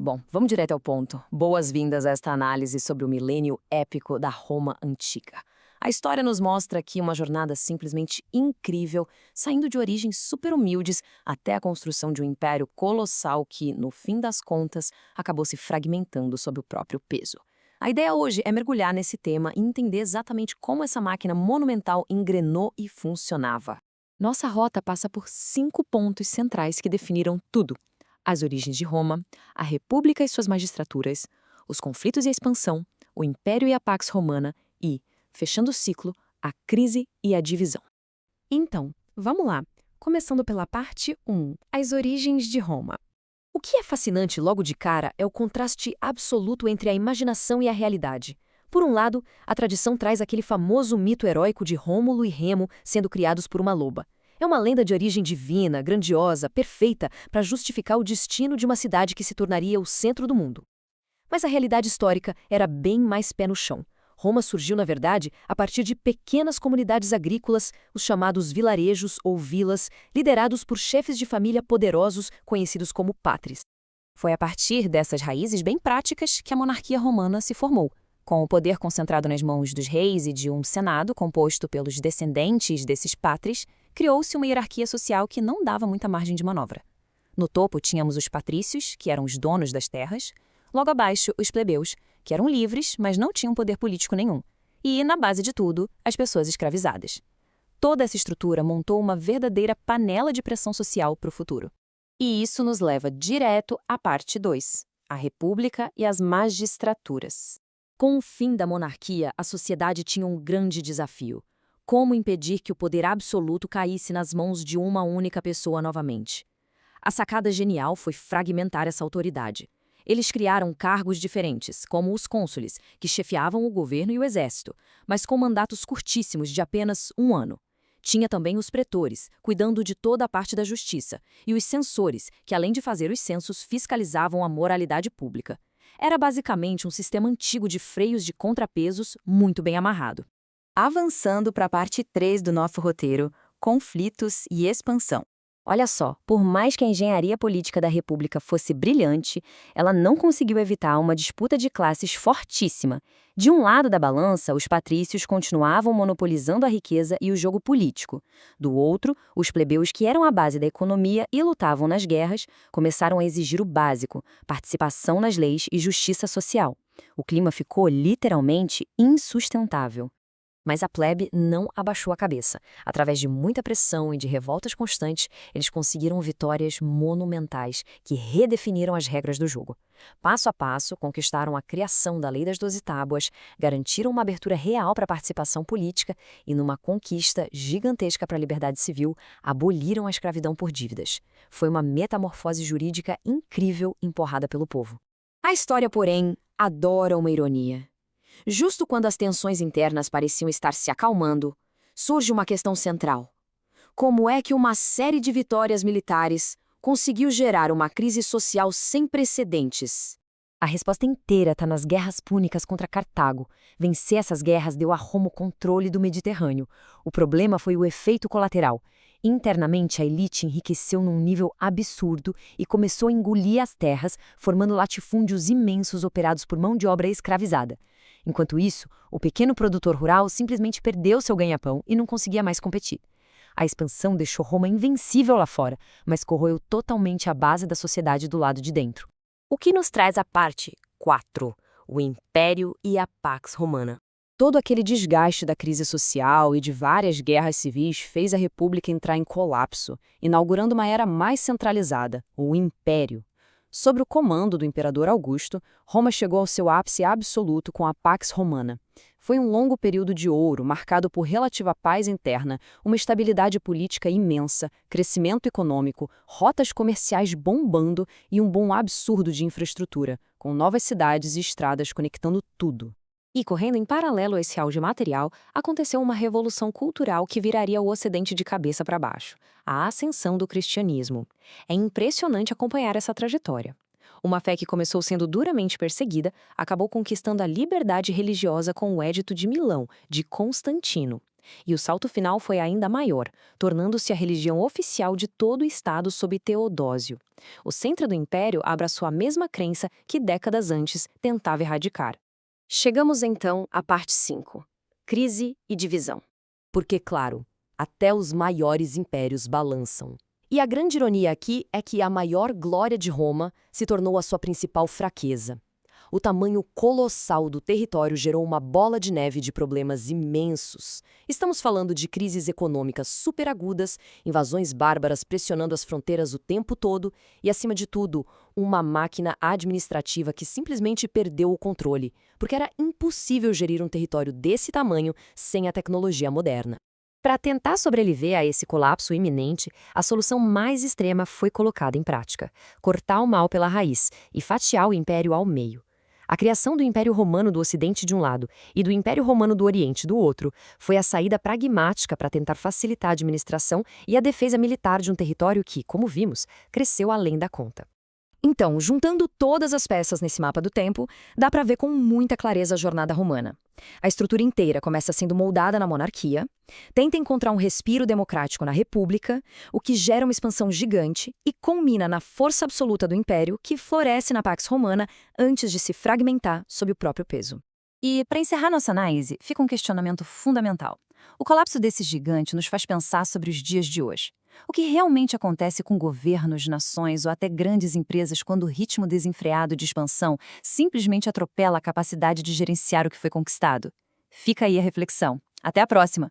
Bom, vamos direto ao ponto. Boas-vindas a esta análise sobre o milênio épico da Roma Antiga. A história nos mostra aqui uma jornada simplesmente incrível, saindo de origens super humildes até a construção de um império colossal que, no fim das contas, acabou se fragmentando sob o próprio peso. A ideia hoje é mergulhar nesse tema e entender exatamente como essa máquina monumental engrenou e funcionava. Nossa rota passa por 5 pontos centrais que definiram tudo: as origens de Roma, a República e suas magistraturas, os conflitos e a expansão, o Império e a Pax Romana e, fechando o ciclo, a crise e a divisão. Então, vamos lá. Começando pela parte 1, as origens de Roma. O que é fascinante logo de cara é o contraste absoluto entre a imaginação e a realidade. Por um lado, a tradição traz aquele famoso mito heróico de Rômulo e Remo sendo criados por uma loba. É uma lenda de origem divina, grandiosa, perfeita, para justificar o destino de uma cidade que se tornaria o centro do mundo. Mas a realidade histórica era bem mais pé no chão. Roma surgiu, na verdade, a partir de pequenas comunidades agrícolas, os chamados vilarejos ou vilas, liderados por chefes de família poderosos conhecidos como patres. Foi a partir dessas raízes bem práticas que a monarquia romana se formou. Com o poder concentrado nas mãos dos reis e de um senado composto pelos descendentes desses patres, criou-se uma hierarquia social que não dava muita margem de manobra. No topo tínhamos os patrícios, que eram os donos das terras, logo abaixo os plebeus, que eram livres, mas não tinham poder político nenhum, e, na base de tudo, as pessoas escravizadas. Toda essa estrutura montou uma verdadeira panela de pressão social para o futuro. E isso nos leva direto à parte 2, a República e as magistraturas. Com o fim da monarquia, a sociedade tinha um grande desafio: como impedir que o poder absoluto caísse nas mãos de uma única pessoa novamente? A sacada genial foi fragmentar essa autoridade. Eles criaram cargos diferentes, como os cônsules, que chefiavam o governo e o exército, mas com mandatos curtíssimos de apenas 1 ano. Tinha também os pretores, cuidando de toda a parte da justiça, e os censores, que além de fazer os censos, fiscalizavam a moralidade pública. Era basicamente um sistema antigo de freios de contrapesos muito bem amarrado. Avançando para a parte 3 do nosso roteiro, conflitos e expansão. Olha só, por mais que a engenharia política da República fosse brilhante, ela não conseguiu evitar uma disputa de classes fortíssima. De um lado da balança, os patrícios continuavam monopolizando a riqueza e o jogo político. Do outro, os plebeus, que eram a base da economia e lutavam nas guerras, começaram a exigir o básico: participação nas leis e justiça social. O clima ficou literalmente insustentável. Mas a plebe não abaixou a cabeça. Através de muita pressão e de revoltas constantes, eles conseguiram vitórias monumentais que redefiniram as regras do jogo. Passo a passo, conquistaram a criação da Lei das 12 Tábuas, garantiram uma abertura real para a participação política e, numa conquista gigantesca para a liberdade civil, aboliram a escravidão por dívidas. Foi uma metamorfose jurídica incrível empurrada pelo povo. A história, porém, adora uma ironia. Justo quando as tensões internas pareciam estar se acalmando, surge uma questão central: como é que uma série de vitórias militares conseguiu gerar uma crise social sem precedentes? A resposta inteira está nas guerras púnicas contra Cartago. Vencer essas guerras deu a Roma o controle do Mediterrâneo. O problema foi o efeito colateral. Internamente, a elite enriqueceu num nível absurdo e começou a engolir as terras, formando latifúndios imensos operados por mão de obra escravizada. Enquanto isso, o pequeno produtor rural simplesmente perdeu seu ganha-pão e não conseguia mais competir. A expansão deixou Roma invencível lá fora, mas corroeu totalmente a base da sociedade do lado de dentro. O que nos traz a parte 4, o Império e a Pax Romana. Todo aquele desgaste da crise social e de várias guerras civis fez a República entrar em colapso, inaugurando uma era mais centralizada, o Império. Sob o comando do imperador Augusto, Roma chegou ao seu ápice absoluto com a Pax Romana. Foi um longo período de ouro, marcado por relativa paz interna, uma estabilidade política imensa, crescimento econômico, rotas comerciais bombando e um boom absurdo de infraestrutura, com novas cidades e estradas conectando tudo. E correndo em paralelo a esse auge material, aconteceu uma revolução cultural que viraria o Ocidente de cabeça para baixo: a ascensão do cristianismo. É impressionante acompanhar essa trajetória. Uma fé que começou sendo duramente perseguida, acabou conquistando a liberdade religiosa com o Édito de Milão, de Constantino. E o salto final foi ainda maior, tornando-se a religião oficial de todo o estado sob Teodósio. O centro do império abraçou a mesma crença que décadas antes tentava erradicar. Chegamos então à parte 5. Crise e divisão. Porque, claro, até os maiores impérios balançam. E a grande ironia aqui é que a maior glória de Roma se tornou a sua principal fraqueza. O tamanho colossal do território gerou uma bola de neve de problemas imensos. Estamos falando de crises econômicas superagudas, invasões bárbaras pressionando as fronteiras o tempo todo e, acima de tudo, uma máquina administrativa que simplesmente perdeu o controle, porque era impossível gerir um território desse tamanho sem a tecnologia moderna. Para tentar sobreviver a esse colapso iminente, a solução mais extrema foi colocada em prática: cortar o mal pela raiz e fatiar o império ao meio. A criação do Império Romano do Ocidente de um lado e do Império Romano do Oriente do outro foi a saída pragmática para tentar facilitar a administração e a defesa militar de um território que, como vimos, cresceu além da conta. Então, juntando todas as peças nesse mapa do tempo, dá para ver com muita clareza a jornada romana. A estrutura inteira começa sendo moldada na monarquia, tenta encontrar um respiro democrático na república, o que gera uma expansão gigante e culmina na força absoluta do império que floresce na Pax Romana antes de se fragmentar sob o próprio peso. E, para encerrar nossa análise, fica um questionamento fundamental. O colapso desse gigante nos faz pensar sobre os dias de hoje. O que realmente acontece com governos, nações ou até grandes empresas quando o ritmo desenfreado de expansão simplesmente atropela a capacidade de gerenciar o que foi conquistado? Fica aí a reflexão. Até a próxima!